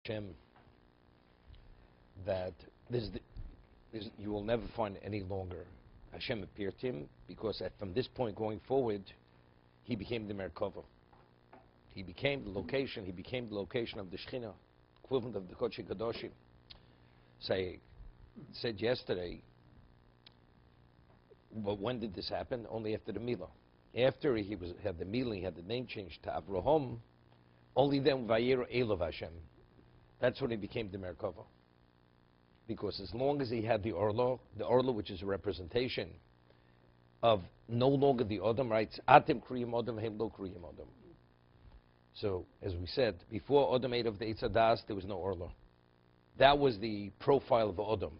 Hashem that you will never find any longer Hashem appeared to him, because from this point going forward, he became the Merkava. He became the location of the Shechina, equivalent of the Kodesh Kadoshim. So I said yesterday, but when did this happen? Only after the Milah. After he had the Milah, he had the name changed to Avraham, only then Vayeira Elov Hashem. That's when he became the Merkava. Because as long as he had the Orla which is a representation of no longer the Odom, right? Atem Kriyim Odom, Hem Lo Kriyim Odom. So, as we said, before Odom ate of the Eitz Hadas, there was no Orla. That was the profile of Odom.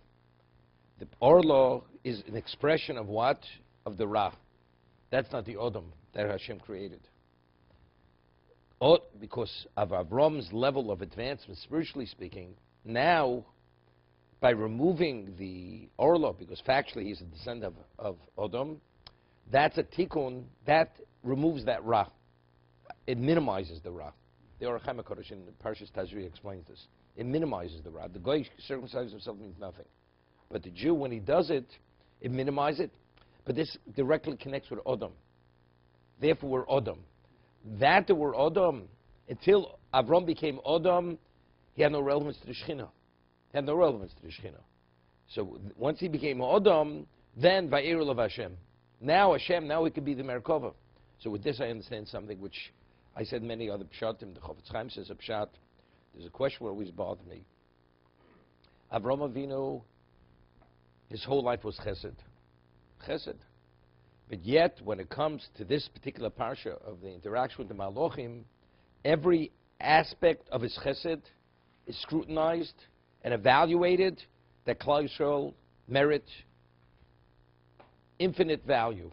The Orla is an expression of what? Of the Ra. That's not the Odom that Hashem created. Because of Avram's level of advancement, spiritually speaking, now, by removing the Orla, because factually he's a descendant of Odom, that's a tikkun, that removes that Ra. It minimizes the Ra. The Orach HaKodesh in Parshas Tazri explains this. It minimizes the Ra. The Goy circumcises himself means nothing. But the Jew, when he does it, it minimizes it. But this directly connects with Odom. Therefore, we're Odom. That we're Odom, until Avram became Odom, he had no relevance to the Shechina. Had no relevance to the Shechina. So once he became Odom, then Vayeira of Hashem. Now Hashem, now he could be the Merkava. So with this I understand something which I said many other pshatim. The Chofetz Chaim says a pshat. There's a question that always bothered me. Avram Avinu, his whole life was chesed. Chesed. But yet, when it comes to this particular parsha of the interaction with the Malachim, every aspect of his chesed is scrutinized and evaluated that Klal Yisrael merit infinite value.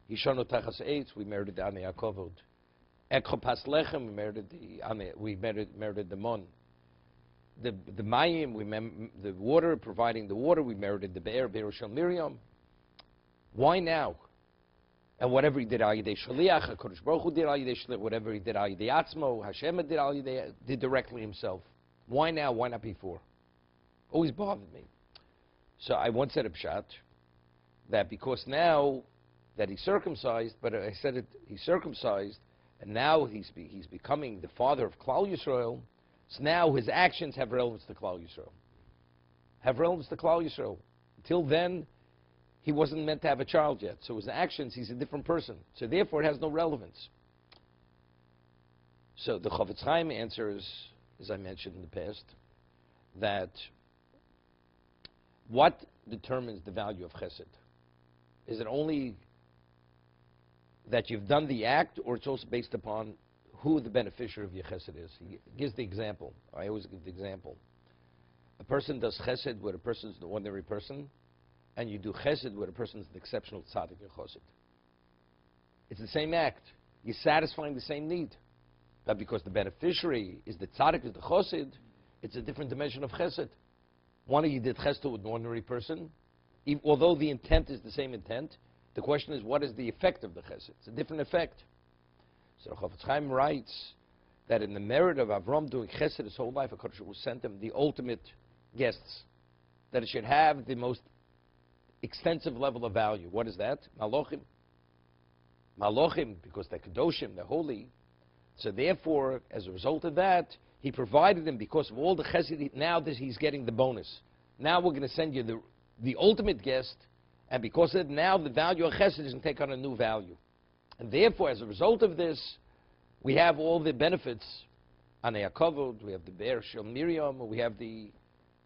Yishanu Tachas Eitz, we merited the Anei HaKavod. Ekho Pas Lechem, we merited the Mon. The Mayim, the water, providing the water, we merited the Be'er Shel Miriam. Why now? And whatever he did al Yidei Shaliach, HaKadosh Baruch Hu did al Yidei Shaliach, whatever he did al Yidei Atzmo, Hashem did directly himself. Why now? Why not before? Always bothered me. So I once said a pshat that because now that he's circumcised, but I said he's circumcised, and now he's becoming the father of Klal Yisrael, so now his actions have relevance to Klal Yisrael. Have relevance to Klal Yisrael. Until then, he wasn't meant to have a child yet. So his actions, he's a different person. So therefore, it has no relevance. So the Chofetz Chaim answers, as I mentioned in the past, that what determines the value of chesed? Is it only that you've done the act, or it's also based upon who the beneficiary of your chesed is? He gives the example. I always give the example. A person does chesed where a person is an ordinary person, and you do chesed where a person is an exceptional tzaddik or chosed. It's the same act. You're satisfying the same need. But because the beneficiary is the tzaddik, is the chosed, it's a different dimension of chesed. One of you did chesed with an ordinary person. Although the intent is the same intent, the question is, what is the effect of the chesed? It's a different effect. So Chofetz Chaim writes that in the merit of Avram doing chesed his whole life, HaKadosh Baruch Hu sent him the ultimate guests, that it should have the most extensive level of value. What is that? Malachim. Malachim, because they're Kedoshim, they're holy. So therefore, as a result of that, he provided him, because of all the chesed, now that he's getting the bonus. Now we're going to send you the ultimate guest, and because of it, now the value of chesed is going to take on a new value. And therefore, as a result of this, we have all the benefits. Anei HaKavod, we have the Be'er Shel Miriam, we have the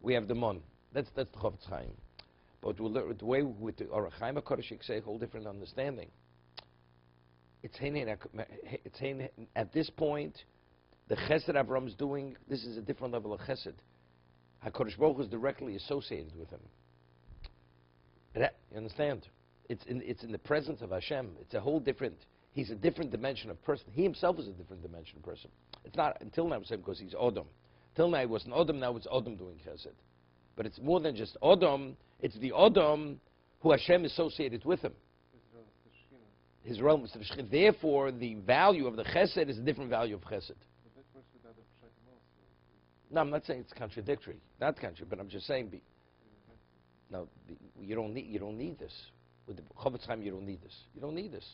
Mon. That's the Chofetz Chaim. But the way with the Orach HaKodesh, you say a whole different understanding. It's at this point, the chesed Avram is doing, this is a different level of chesed. HaKadosh Baruch Hu is directly associated with him. You understand? It's in the presence of Hashem. It's a whole different, he's a different dimension of person. He himself is a different dimension of person. It's not, until now, because he's Odom. Till now, he wasn't Odom, now it's Odom doing chesed. But it's more than just Odom, it's the Odom who Hashem associated with him. His relevance to the Shechina. Therefore, the value of the chesed is a different value of chesed. No, I'm not saying it's contradictory. Not contradictory, but I'm just saying. No, you don't need this. With the Chofetz Chaim, you don't need this. You don't need this.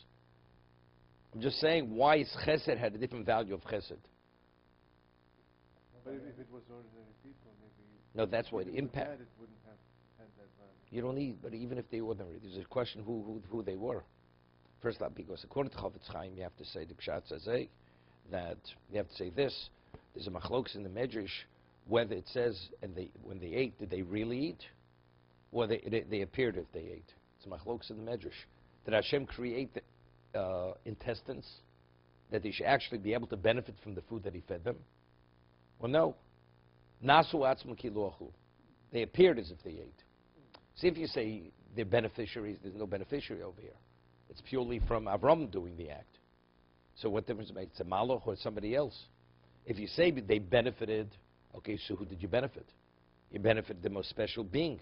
I'm just saying why is Chesed had a different value of Chesed. But if it was ordinary people, maybe. No, that's what impact. It wouldn't have had that value. You don't need, but even if they were ordinary, there's a question who they were. First, because according to Chofetz Chaim, you have to say the Pshat says that you have to say this. There's a machlokes in the Medrash whether it says and when they ate, did they really eat, or they appeared if they ate. It's a machlokes in the Medrash. Did Hashem create the intestines that they should actually be able to benefit from the food that He fed them? Well, no. Nasu atzma kilochu. They appeared as if they ate. See, if you say they're beneficiaries, there's no beneficiary over here. It's purely from Avram doing the act. So what difference does it make? It's a malach or somebody else. If you say they benefited, okay, so who did you benefit? You benefited the most special being.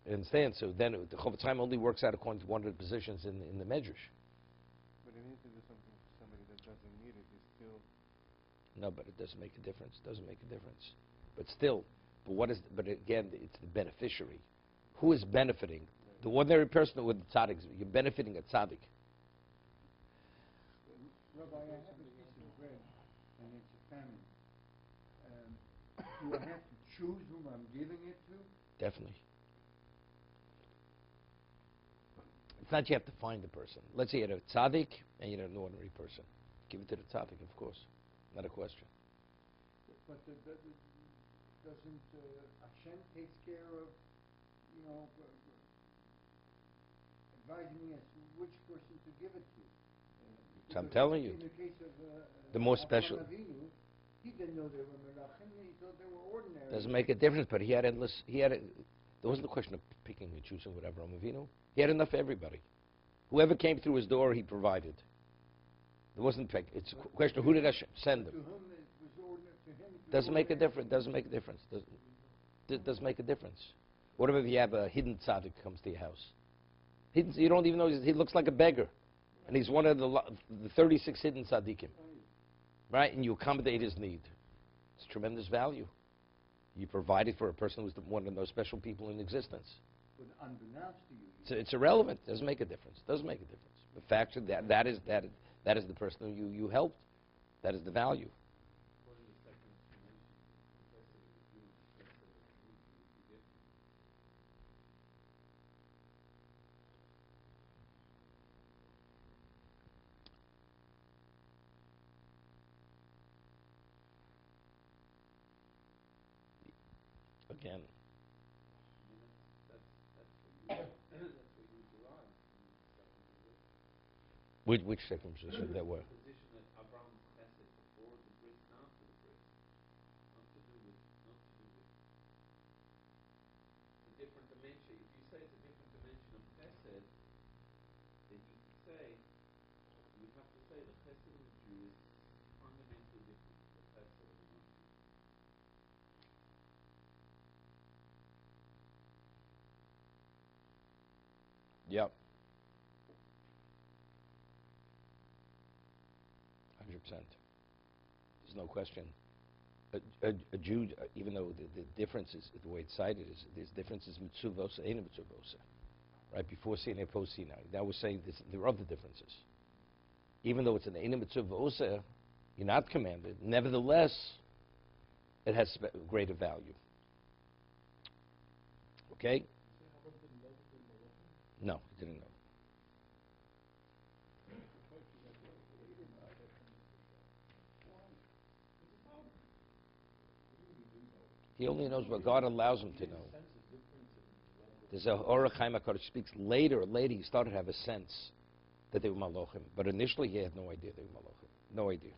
You understand? So then the Chofetz Chaim only works out according to one of the positions in the Medrash. But you need to do something for somebody that doesn't need it. He's still. No, but it doesn't make a difference. It doesn't make a difference. But still, but again, it's the beneficiary. Who is benefiting? The ordinary person or the tzaddik? You're benefiting a tzaddik. Rabbi, I have a piece of bread, and it's a famine. Do I have to choose whom I'm giving it to? Definitely. It's not you have to find the person. Let's say you're a tzaddik and you're an ordinary person. Give it to the tzaddik, of course. Not a question. But doesn't Hashem takes care of, advising me as to which person to give it to? So I'm telling you. In the case of the more special. Avinu, he didn't know they were melachim. He thought they were ordinary. Doesn't make a difference, but he had endless. There wasn't a question of picking and choosing whatever Avinu. He had enough for everybody. Whoever came through his door, he provided. There wasn't pick. It's a question of who did Hashem send them. To whom it was ordinary, to him it was Doesn't make a ordinary. difference. Doesn't make a difference. Doesn't make a difference. What if you have a hidden tzaddik comes to your house? You don't even know he looks like a beggar, and he's one of the 36 hidden tzaddikim, right? And you accommodate his need. It's tremendous value. You provided for a person who's one of those special people in existence. But unbeknownst to you. So it's irrelevant. Doesn't make a difference. Doesn't make a difference. The fact that is the person who you helped. That is the value. Again. Which circumcision there were? Yep. 100%. There's no question. A Jew, even though the difference is, the way it's cited is, there's differences mitzuvosa and mitzuvosa. Right, before Sinai, post Sinai. That was saying there are other differences. Even though it's an Eina mitzuvosa, you're not commanded, nevertheless, it has greater value. Okay? No, he didn't know. He only knows what God allows him to know. There's a Orach Chaim HaKadosh speaks later. He started to have a sense that they were Malachim. But initially he had no idea they were Malachim. No idea.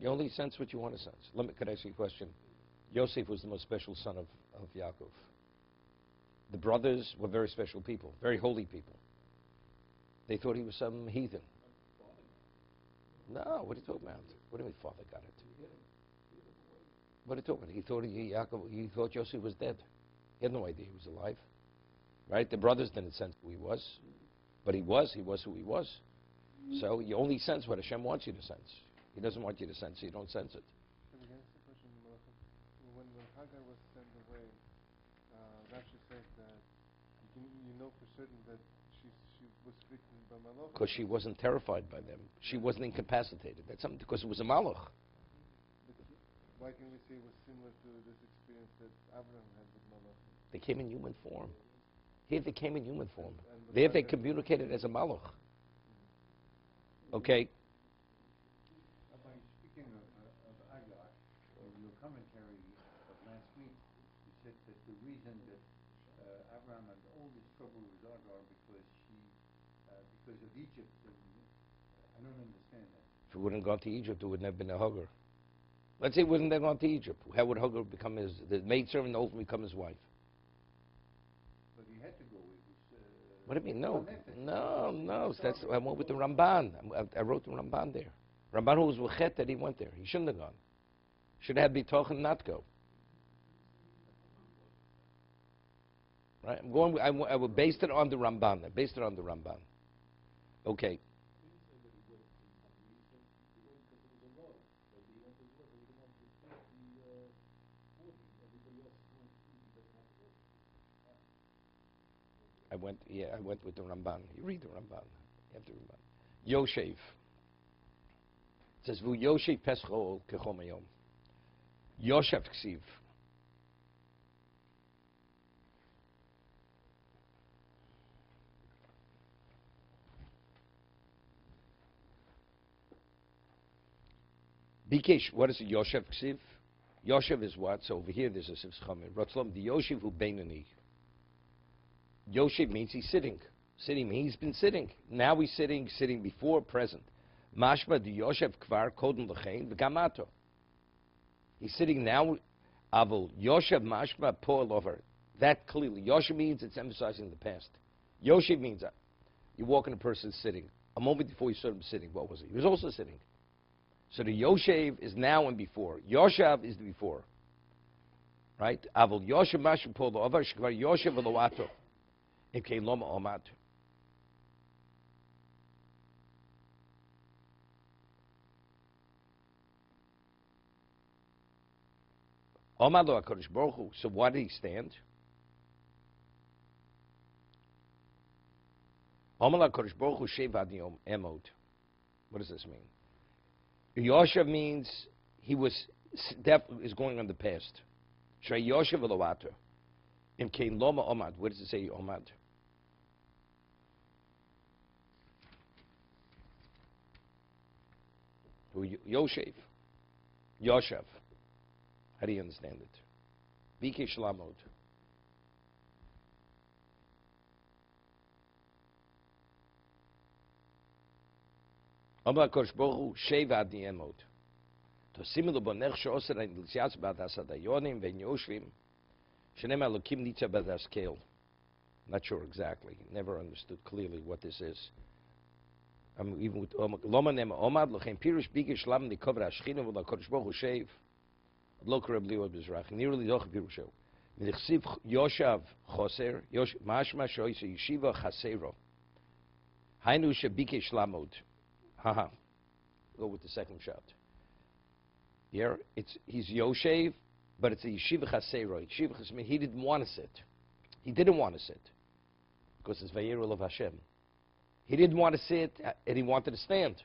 You only sense what you want to sense. Could I ask you a question? Yosef was the most special son of Yaakov. The brothers were very special people, very holy people. They thought he was some heathen. No, what are you talking about? What do you mean father got it? What are you talking about? He thought Yosef was dead. He had no idea he was alive. Right? The brothers didn't sense who he was. But he was who he was. So you only sense what Hashem wants you to sense. He doesn't want you to sense it, you don't sense it. Can we answer the question, Malachim? When Hagar was sent away, Rashi says that you know for certain that she was stricken by Malach. Because she wasn't terrified by them. She wasn't incapacitated. That's something, because it was a malach. Why can we say it was similar to this experience that Abraham had with Malach? They came in human form. Here they came in human form. And There they communicated as a malach. Okay? By speaking of Agar, in your commentary of last week, you said that the reason that Abraham had all this trouble with Agar because of Egypt. And, I don't understand that. If he wouldn't have gone to Egypt, it would have been a Hagar. Let's say he wouldn't have gone to Egypt. How would Hagar become the maidservant ultimately become his wife? But he had to go. It was, What do you mean? No. That's, I went with the Ramban. I wrote the Ramban there. Ramban who was with Chet that he went there. He shouldn't have gone. Should have had bitochen and not go. Right? I'm going. I based it on the Ramban. I based it on the Ramban. Okay. I went with the Ramban. You read the Ramban. You have the Ramban. Yoshev. It says, Vu Yoshev Pescho Kechom Hayom. Yoshev Ksiv. Bikesh, what is it? Yoshev Ksiv? Yoshev is what? So over here there's a Sivs Chamer. Ratzlom, the Yoshev Hu Beinani. Yoshev means he's sitting. Sitting means he's been sitting. Now he's sitting before, present. Mashma the Yoshev Kvar Kodem L'chein V'gamato. He's sitting now. Avol Yoshev Mashma Poel over. That clearly. Yoshev means it's emphasizing the past. Yoshev means you walk in a person sitting. A moment before you saw him sitting, what was it? He was also sitting. So the Yoshev is now and before. Yoshev is the before. Right? Avol Yoshev Mashma Poel over. Shkvar Yoshev V'loato. Imkein Loma Omad. Omad lo HaKadosh Baruch Hu. So why did he stand? Omad lo HaKadosh Baruch Hu Shev Ad Yom Emod. What does this mean? Yoshev means he was is going on the past. Shrei Yoshev V'loato. Imkein Loma Omad. What does it say, Omad? Yoshev. Yoshev. How do you understand it? Bike Shlamod. Amar Kosh Baruch Hu Shev Ad Yemod. Tosim lo bonech sheoser ein l'tzias b'ad hasadayonim ve'en yoshvim shenem elokim nitza b'ad haskel. Not sure exactly. Never understood clearly what this is. Even with Loma Nema Omad Lochem Pirush Bige Shlam Nikovra Ashchina V'la Kodesh Baruch Hu Sheiv Lo Kareb Liot Bizrach Nearly Doch Pirusho V'Nichsiv Yoshav Choser Mashma Shoyse Yeshiva Chasero Hainu Shebike Shlamod. Haha. Go with the second shot. Here he's Yoshev, but it's a Yeshiva Chasero. Yeshiva Chasero. He didn't want to sit. He didn't want to sit because it's Vayeira of Hashem. He didn't want to sit, and he wanted to stand.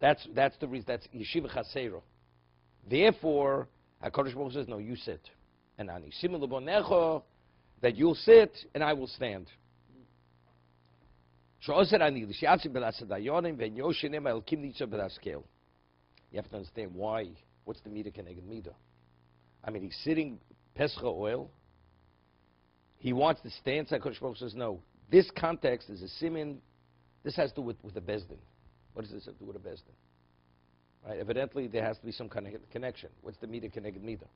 That's the reason. That's Yeshiva Chasero. Therefore, HaKadosh Baruch Hu says, no, you sit. And Ani Simu L'bonecho, that you'll sit, and I will stand. You have to understand why. What's the Mida Keneged Mida? I mean, he's sitting, Pescha oil. He wants to stand, so HaKadosh Baruch Hu says, no. This context is a simin. This has to do with a bezdin. What does this have to do with a bezdin? Right? Evidently, there has to be some kind of connection. What's the mida connected mida?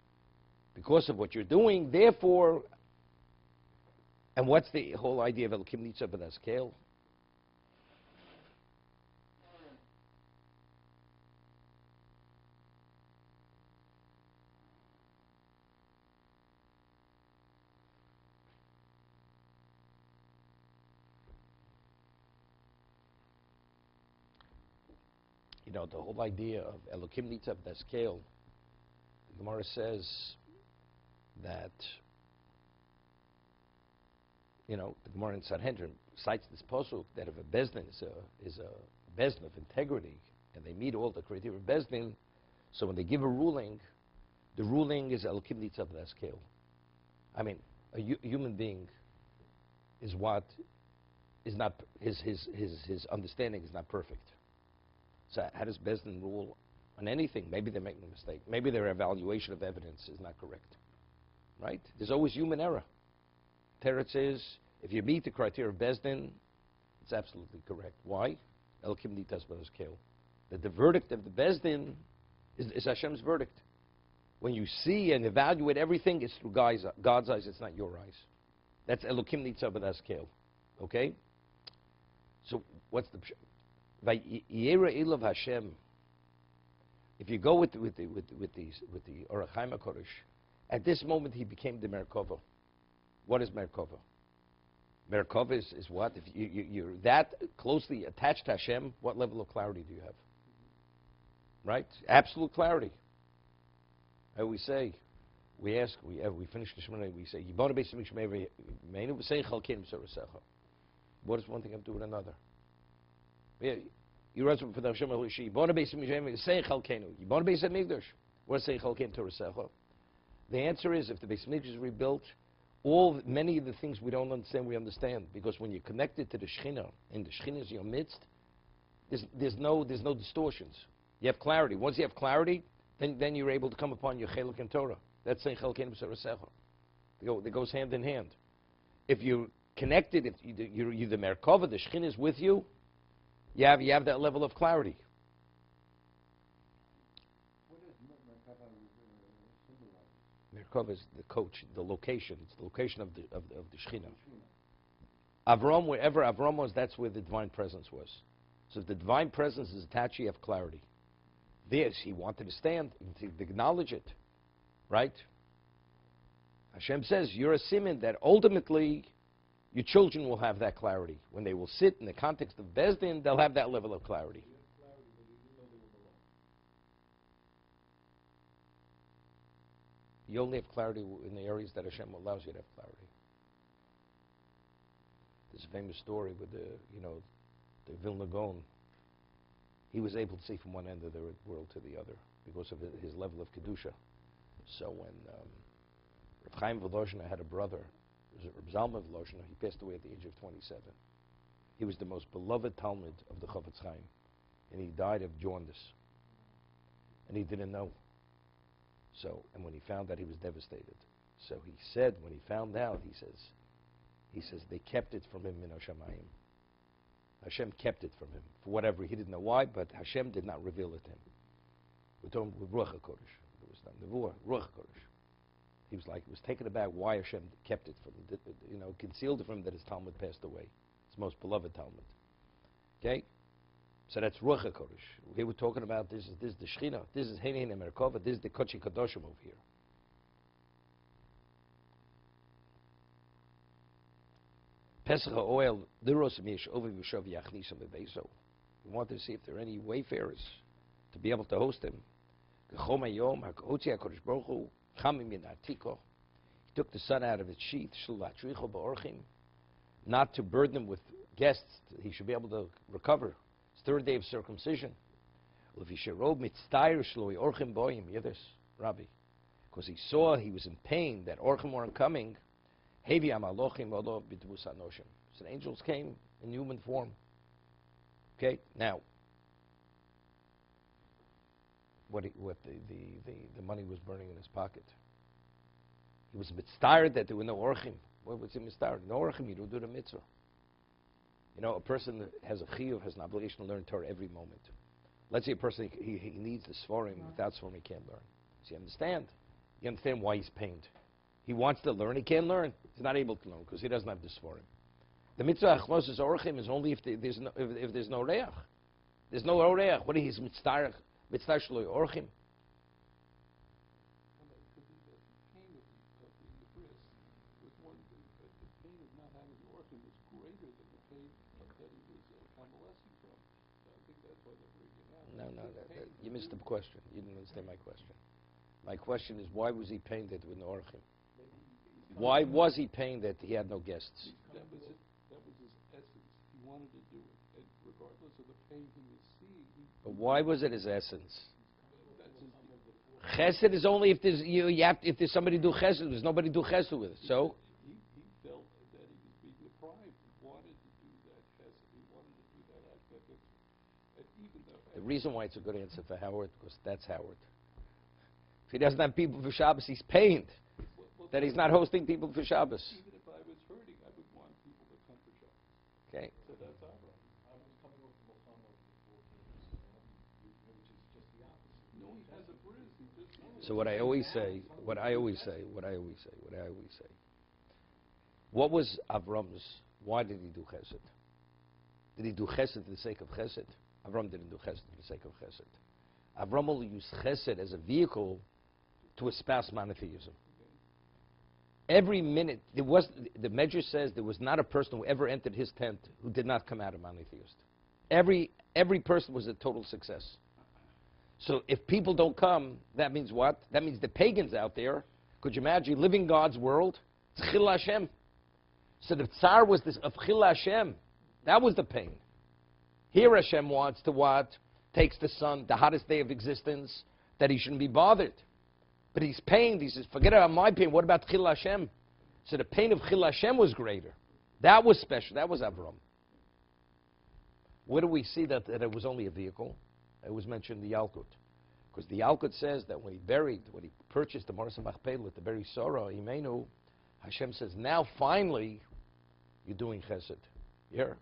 Because of what you're doing, therefore, and what's the whole idea of Elokim Nitza B'Daskel? You know, the whole idea of Elokim Nitzav Deskel, the Gemara says that, you know, the Gemara in Sanhedrin cites this posuk that if a bezdin is a bezdin of integrity and they meet all the criteria of bezdin, so when they give a ruling, the ruling is Elokim Nitzav Deskel. I mean, a human being is what is not his understanding is not perfect. So how does Bezdin rule on anything? Maybe they're making a mistake. Maybe their evaluation of evidence is not correct. Right? There's always human error. Teretz is, if you meet the criteria of Bezdin, it's absolutely correct. Why? Elokim Nitzav Deskel. That the verdict of the Bezdin is Hashem's verdict. When you see and evaluate everything, it's through God's eyes, it's not your eyes. That's Elokim Nitzav Deskel. Okay? So what's the Vayeira Ilav Hashem? If you go with the Orach Chaim HaKodesh, at this moment he became the Merkava. What is Merkava? Merkava is what? If you're that closely attached to Hashem, what level of clarity do you have? Right? Absolute clarity. And we say, we ask, we finish the Shemona, we say, what does one thing have to do with another? You read for the Hashem Eloshi. What does say Chalkein Torah Secha? The answer is, if the Beis Mikdash is rebuilt, many of the things we don't understand, we understand, because when you're connected to the Shechina, and the Shechina is in your midst, there's no distortions. You have clarity. Once you have clarity, then you're able to come upon your Chelek and Torah. That's saying Chalkein Torah Secha. It goes hand in hand. If you're connected, if you're the Merkava, the Shechina is with you, you have that level of clarity. What does Merkava symbolize? Merkava is the coach, the location. It's the location of the Shechina. Avram, wherever Avram was, that's where the divine presence was. So if the divine presence is attached, you have clarity. This, he wanted to stand, to acknowledge it. Right? Hashem says, you're a siman that ultimately your children will have that clarity. When they will sit in the context of Bezdin, they'll have that level of clarity. You only have clarity in the areas that Hashem allows you to have clarity. There's a famous story with the Vilna Gaon. He was able to see from one end of the world to the other because of his level of Kedusha. So when Rav Chaim Volozhiner had a brother, Rav Zalman Volozhiner, he passed away at the age of 27. He was the most beloved Talmud of the Chofetz Chaim, and he died of jaundice. And he didn't know. So, and when he found out, he was devastated. So he said, when he found out, he says, they kept it from him in Hashemayim. Hashem kept it from him. For whatever, he didn't know why, but Hashem did not reveal it to him. We're talking with Ruach HaKodesh. It was not Nevuah, Ruach HaKodesh. He was taken aback why Hashem kept it from him, concealed it from him that his Talmud passed away. His most beloved Talmud. Okay? So that's Ruach HaKodesh. Here we're talking about this is the Shechina. This is Henein Merkava. This is the Kodesh Kadoshim over here. Pesach oil, liros mish over Yushav Yachnisam Bebeso. We wanted to see if there are any wayfarers to be able to host him. He took the sun out of its sheath, not to burden him with guests. He should be able to recover. His third day of circumcision. Rabbi, because he saw he was in pain that Orchim weren't coming. So the angels came in human form. Okay, now what the money was burning in his pocket. He was mitzvah that there were no orchim. What was he mitzvah? No orchim, you don't do the mitzvah. A person that has a chiyuv has an obligation to learn Torah every moment. Let's say a person, he needs the svarim. Without svarim, he can't learn. So you understand? You understand why he's pained. He wants to learn, he can't learn. He's not able to learn because he doesn't have the svarim. The mitzvah achmos orchim is only if there's no reach. There's no reach. What is mitzvah shloi orchim? You missed the question. You didn't understand my question. My question is, why was he painted with no orchim? Why was he paying that he had no guests? That was it. That was his essence. He wanted to do it, and regardless of the pain he was seeing, But why was it his essence? that's his. Chesed is only if there's if there's somebody do chesed. There's nobody do chesed with it. So He felt that he was being deprived. He wanted to do that chesed. He wanted to do that act of mitzvah. And even though the reason why it's a good answer for Howard, because that's Howard. If he doesn't have people for Shabbos, he's pained that he's not hosting people for Shabbos. even if I was hurting, I would want people to come for Shabbos. Okay. So that's our right. I was coming off the Muhammad for 14 years, which is just the opposite. No, he has a bris. He just. So what I always say, what was Avram's? Why did he do chesed? Did he do chesed for the sake of chesed? Avram didn't do chesed for the sake of chesed. Avram only used chesed as a vehicle to espouse monotheism. Every minute, the Medrash says there was not a person who ever entered his tent who did not come out a monotheist. Every person was a total success. So if people don't come, that means what? That means the pagans out there, could you imagine living God's world? It's Chil Hashem. So the tsar was this of Chil Hashem. That was the pain. Here Hashem wants to what? Takes the sun, the hottest day of existence, that he shouldn't be bothered. But he's pained. He says, forget about my pain. What about Chil Hashem? So the pain of Chil Hashem was greater. That was special. That was Avram. Where do we see that it was only a vehicle? It was mentioned in the Yalkut. Because the Yalkut says that when he purchased the Morris Machpelah to bury Sarah, Imenu, Hashem says, now finally, you're doing chesed. Here.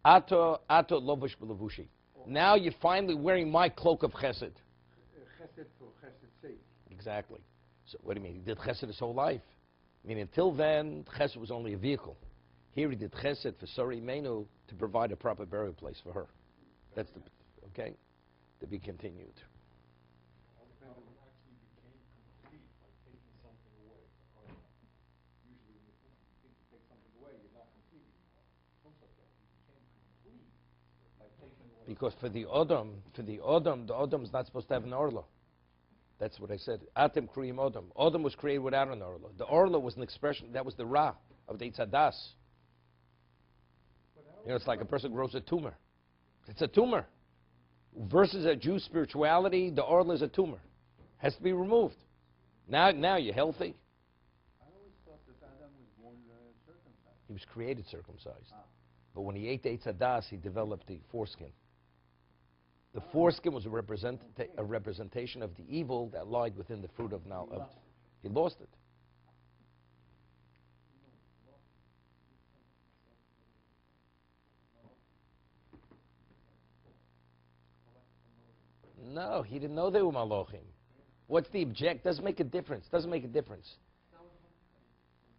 Ato lovush b'levushi. Now you're finally wearing my cloak of chesed. Chesed for chesed's sake. Exactly. So what do you mean? He did chesed his whole life. I mean, until then, chesed was only a vehicle. Here he did chesed for Sarah Imenu to provide a proper burial place for her. That's the, okay? To be continued. Actually became complete by taking something away. Usually when you think you take something away, you're not complete anymore. Looks like that. He became complete by taking away. Because for the Odom is not supposed to have an orla. That's what I said. Atem kriyim Odom. Odom was created without an orla. The orla was an expression, that was the Ra of the Eitzadas. You know, it's like a person grows a tumor. It's a tumor. Versus a Jew spirituality, the orla is a tumor. Has to be removed. Now you're healthy. I always thought that Adam was born circumcised. He was created circumcised. But when he ate the Eitzadas, he developed the foreskin. The foreskin was a representation of the evil that lied within the fruit of knowledge. He lost it. No, he didn't know they were Malachim. What's the object? Doesn't make a difference. Doesn't make a difference.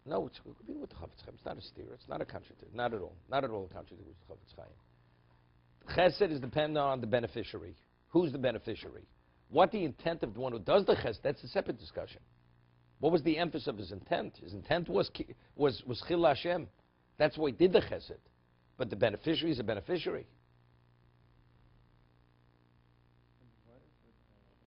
No, it's with the Chavetz Chaim. It's not a steer. It's not a contradiction. Not at all. Not at all a contradiction with the Chavetz Chaim. Chesed is dependent on the beneficiary. Who's the beneficiary? What the intent of the one who does the chesed, that's a separate discussion. What was the emphasis of his intent? His intent was Chil Hashem. That's why he did the chesed. But the beneficiary is a beneficiary.